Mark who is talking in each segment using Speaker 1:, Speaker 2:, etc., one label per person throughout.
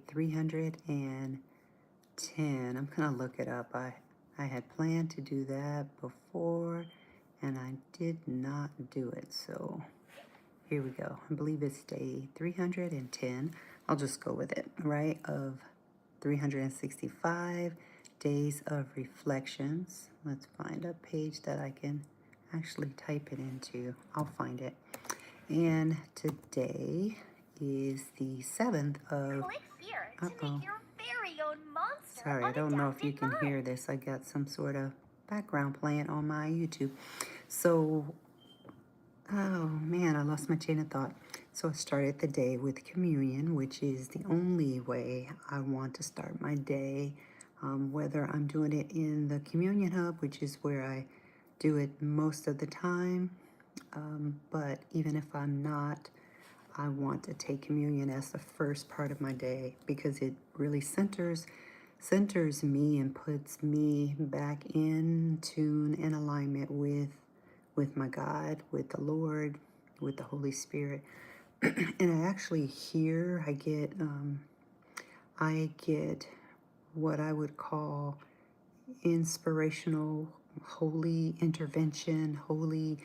Speaker 1: 310. I'm gonna look it up. I had planned to do that before and I did not do it. So here we go. I believe it's day 310. I'll just go with it, right? Of 365 days of reflections. Let's find a page that I can actually type it into. I'll find it. And today is the 7th of...
Speaker 2: Click here to
Speaker 1: Uh-oh.
Speaker 2: make your very own monster.
Speaker 1: Sorry, I don't know if you can hear this. I got some sort of background playing on my YouTube. So, oh man, I lost my chain of thought. So I started the day with communion, which is the only way I want to start my day. Whether I'm doing it in the communion hub, which is where I do it most of the time. But even if I'm not, I want to take communion as the first part of my day because it really centers me and puts me back in tune and alignment with my God, with the Lord, with the Holy Spirit. And I actually hear, I get what I would call inspirational, holy intervention, holy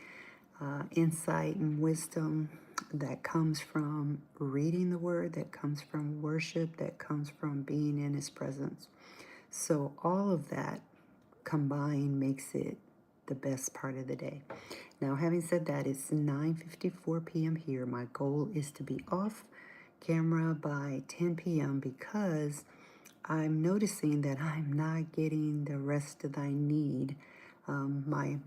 Speaker 1: insight and wisdom that comes from reading the Word, that comes from worship, that comes from being in His presence. So all of that combined makes it the best part of the day. Now, having said that, it's 9:54 p.m. here. My goal is to be off camera by 10 p.m. because I'm noticing that I'm not getting the rest that I need. My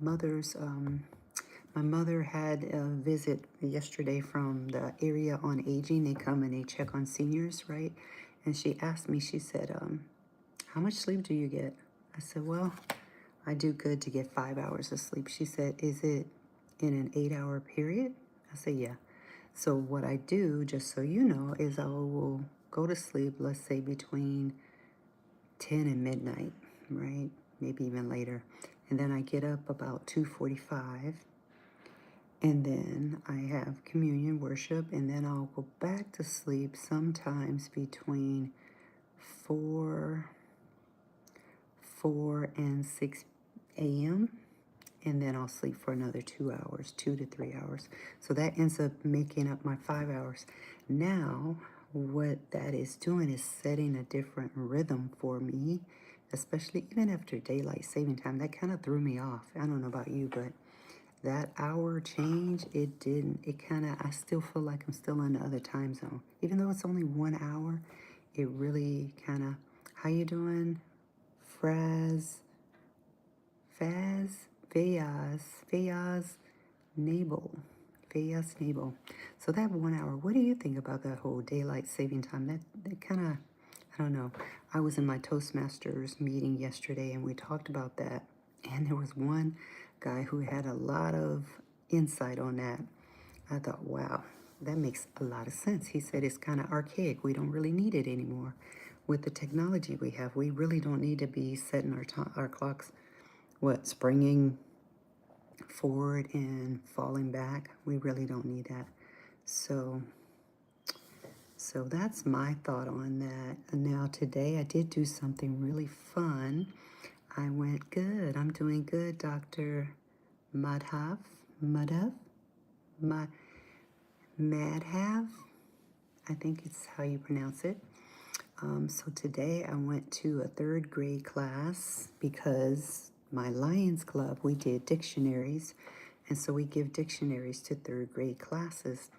Speaker 1: mother had a visit yesterday from the area on aging. They come and they check on seniors, right? And she asked me, she said, how much sleep do you get? I said, well, I do good to get 5 hours of sleep. She said, is it in an 8-hour period? I said, yeah. So what I do, just so you know, is I will go to sleep, let's say between 10 and midnight, right? Maybe even later. And then I get up about 2:45. And then I have communion worship, and then I'll go back to sleep sometimes between 4 and 6 a.m. And then I'll sleep for another 2 hours, 2 to 3 hours. So that ends up making up my 5 hours. Now, what that is doing is setting a different rhythm for me, especially even after daylight saving time. That kind of threw me off. I don't know about you, but that hour change, it didn't. I still feel like I'm still in the other time zone. Even though it's only 1 hour, it really kind of, how you doing? Fraz, Nabel. Fayaz Nabel. So that 1 hour, what do you think about that whole daylight saving time? That kind of, I don't know. I was in my Toastmasters meeting yesterday and we talked about that. And there was one guy who had a lot of insight on that. I thought, wow, that makes a lot of sense. He said it's kind of archaic. We don't really need it anymore. With the technology we have, we really don't need to be setting our clocks, springing forward and falling back. We really don't need that. So that's my thought on that. And now today I did do something really fun. I went good. I'm doing good, Dr. Madhav. Madhav. I think it's how you pronounce it. So today I went to a 3rd grade class because my Lions Club, we did dictionaries. And so we give dictionaries to 3rd grade classes.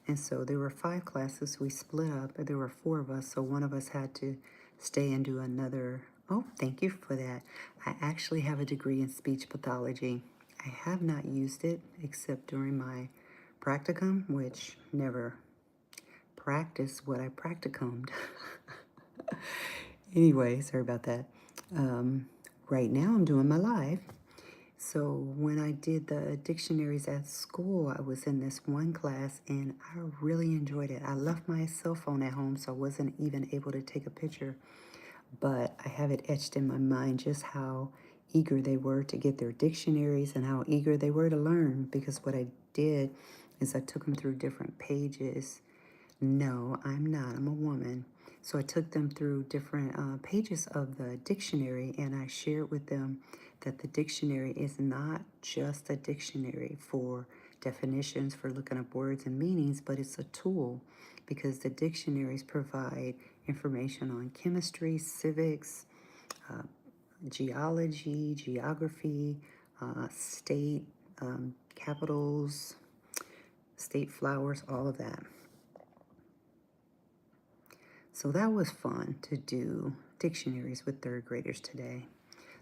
Speaker 1: And so there were 5 classes. We split up. There were 4 of us. So one of us had to stay and do another. Oh, thank you for that. I actually have a degree in speech pathology. I have not used it except during my practicum, which never practiced what I practicumed. Anyway, sorry about that. Right now I'm doing my live. So when I did the dictionaries at school, I was in this one class and I really enjoyed it. I left my cell phone at home, so I wasn't even able to take a picture. But I have it etched in my mind just how eager they were to get their dictionaries and how eager they were to learn, because what I did is I took them through different pages. No, I'm not. I'm a woman. So I took them through different pages of the dictionary, and I shared with them that the dictionary is not just a dictionary for definitions, for looking up words and meanings, but it's a tool because the dictionaries provide information on chemistry, civics, geology, geography, state capitals, state flowers, all of that. So that was fun to do dictionaries with third graders today.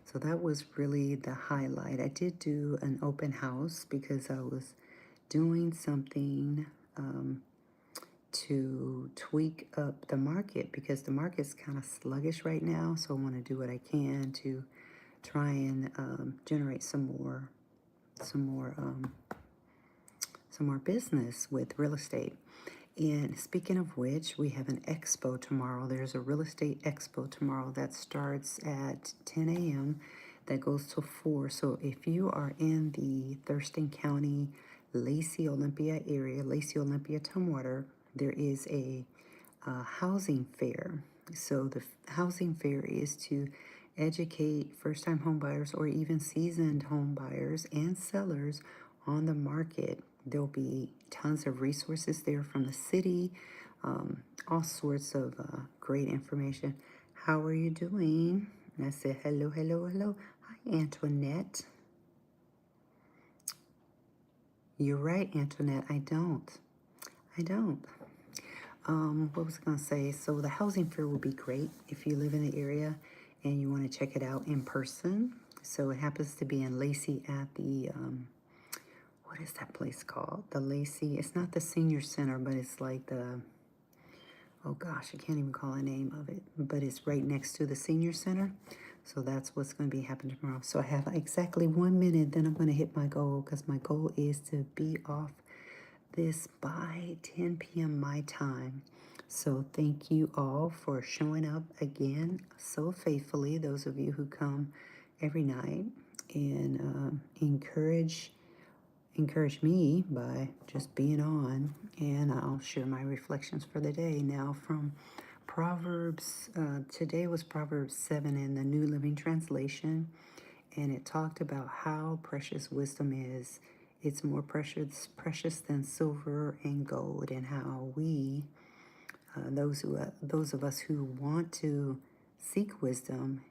Speaker 1: So that was really the highlight. I did do an open house because I was doing something to tweak up the market because the market's kind of sluggish right now. So I want to do what I can to try and generate some more business with real estate. And speaking of which, we have an expo tomorrow. There's a real estate expo tomorrow that starts at 10 a.m. that goes till 4. So if you are in the Thurston County, Lacey Olympia area, Lacey Olympia Tumwater, there is a housing fair. So the housing fair is to educate first-time home buyers or even seasoned home buyers and sellers on the market. There'll be tons of resources there from the city, all sorts of great information. How are you doing? And I said, hello, hello, hello. Hi, Antoinette. You're right, Antoinette. I don't. What was I going to say? So the housing fair will be great if you live in the area and you want to check it out in person. So it happens to be in Lacey at the, what is that place called? The Lacey, it's not the senior center, but it's like the, oh gosh, I can't even call the name of it, but it's right next to the senior center. So that's what's going to be happening tomorrow. So I have exactly 1 minute, then I'm going to hit my goal because my goal is to be off this by 10 p.m. my time. So thank you all for showing up again so faithfully, those of you who come every night, and encourage me by just being on. And I'll share my reflections for the day now from Proverbs. Today was Proverbs 7 in the New Living Translation, and it talked about how precious wisdom is. It's more precious than silver and gold, and how we, those of us who want to seek wisdom,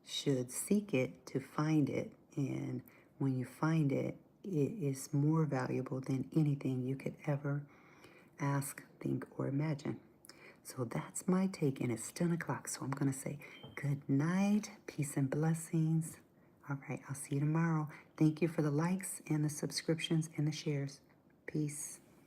Speaker 1: should seek it to find it. And when you find it, it is more valuable than anything you could ever ask, think, or imagine. So that's my take, and it's 10 o'clock. So I'm going to say good night, peace and blessings. All right, I'll see you tomorrow. Thank you for the likes and the subscriptions and the shares. Peace.